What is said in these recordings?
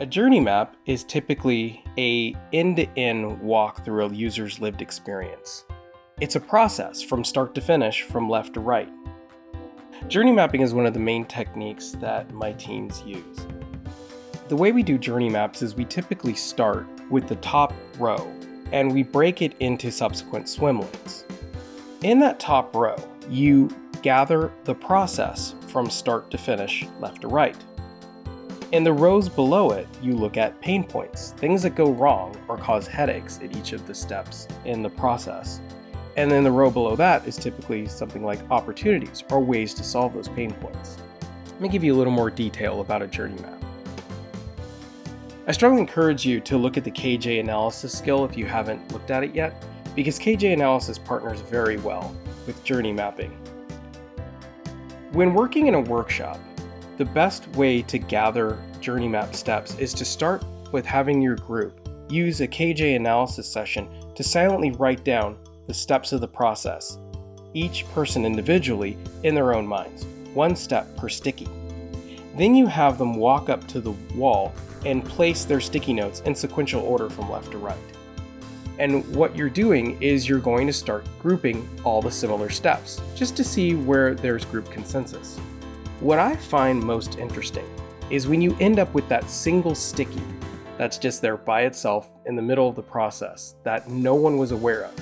A journey map is typically an end-to-end walk through a user's lived experience. It's a process from start to finish, from left to right. Journey mapping is one of the main techniques that my teams use. The way we do journey maps is we typically start with the top row and we break it into subsequent swim lanes. In that top row, you gather the process from start to finish, left to right. In the rows below it, you look at pain points, things that go wrong or cause headaches at each of the steps in the process. And then the row below that is typically something like opportunities or ways to solve those pain points. Let me give you a little more detail about a journey map. I strongly encourage you to look at the KJ analysis skill if you haven't looked at it yet, because KJ analysis partners very well with journey mapping. When working in a workshop, the best way to gather journey map steps is to start with having your group use a KJ analysis session to silently write down the steps of the process, each person individually in their own minds, one step per sticky. Then you have them walk up to the wall and place their sticky notes in sequential order from left to right. And what you're doing is you're going to start grouping all the similar steps, just to see where there's group consensus. What I find most interesting is when you end up with that single sticky that's just there by itself in the middle of the process that no one was aware of.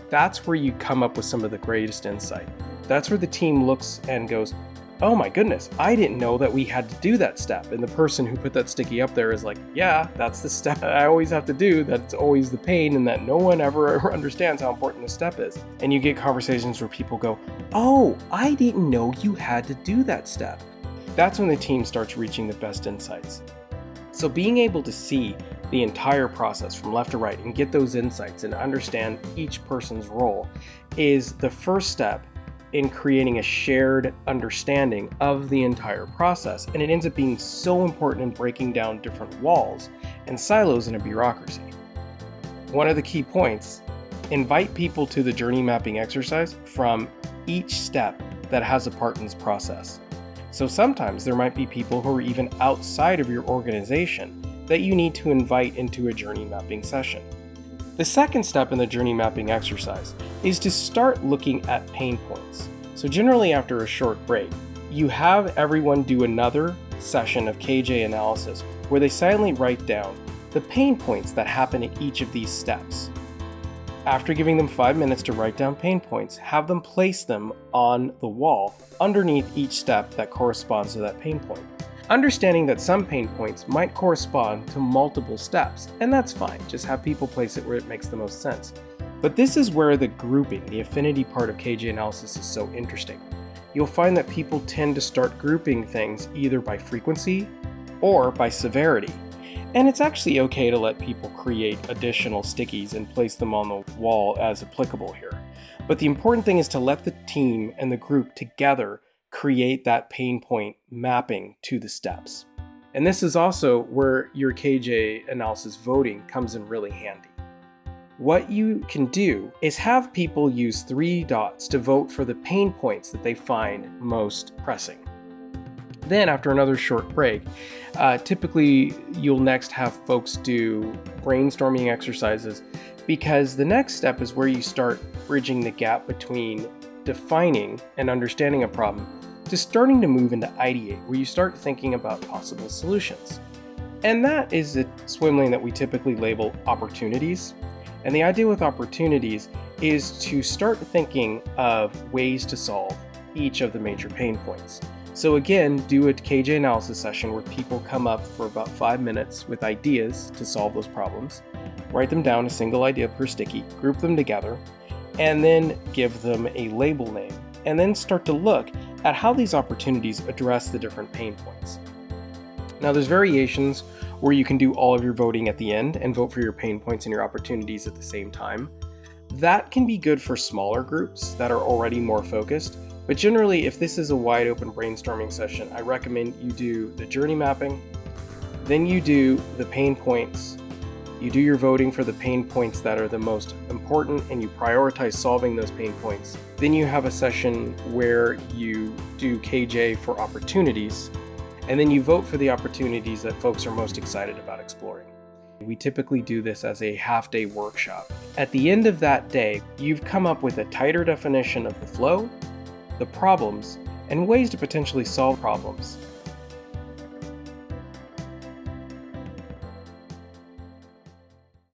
That's where you come up with some of the greatest insight. That's where the team looks and goes, oh my goodness, I didn't know that we had to do that step. And the person who put that sticky up there is like, yeah, that's the step I always have to do. That's always the pain, and that no one ever understands how important this step is. And you get conversations where people go, oh, I didn't know you had to do that step. That's when the team starts reaching the best insights. So being able to see the entire process from left to right and get those insights and understand each person's role is the first step in creating a shared understanding of the entire process, and it ends up being so important in breaking down different walls and silos in a bureaucracy. One of the key points, invite people to the journey mapping exercise from each step that has a part in this process. So sometimes there might be people who are even outside of your organization that you need to invite into a journey mapping session. The second step in the journey mapping exercise is to start looking at pain points. So generally after a short break, you have everyone do another session of KJ analysis where they silently write down the pain points that happen at each of these steps. After giving them 5 minutes to write down pain points, have them place them on the wall underneath each step that corresponds to that pain point. Understanding that some pain points might correspond to multiple steps, and that's fine, just have people place it where it makes the most sense. But this is where the grouping, the affinity part of KJ analysis is so interesting. You'll find that people tend to start grouping things either by frequency or by severity. And it's actually okay to let people create additional stickies and place them on the wall as applicable here. But the important thing is to let the team and the group together create that pain point mapping to the steps. And this is also where your KJ analysis voting comes in really handy. What you can do is have people use 3 dots to vote for the pain points that they find most pressing. Then after another short break, typically you'll next have folks do brainstorming exercises, because the next step is where you start bridging the gap between defining and understanding a problem to starting to move into ideate, where you start thinking about possible solutions. And that is a swim lane that we typically label opportunities. And the idea with opportunities is to start thinking of ways to solve each of the major pain points. So again, do a KJ analysis session where people come up for about 5 minutes with ideas to solve those problems, write them down, a single idea per sticky, group them together, and then give them a label name, and then start to look at how these opportunities address the different pain points. Now there's variations where you can do all of your voting at the end and vote for your pain points and your opportunities at the same time. That can be good for smaller groups that are already more focused, but generally if this is a wide open brainstorming session, I recommend you do the journey mapping, then you do the pain points, you do your voting for the pain points that are the most important, and you prioritize solving those pain points. Then you have a session where you do KJ for opportunities, and then you vote for the opportunities that folks are most excited about exploring. We typically do this as a half-day workshop. At the end of that day, you've come up with a tighter definition of the flow, the problems, and ways to potentially solve problems.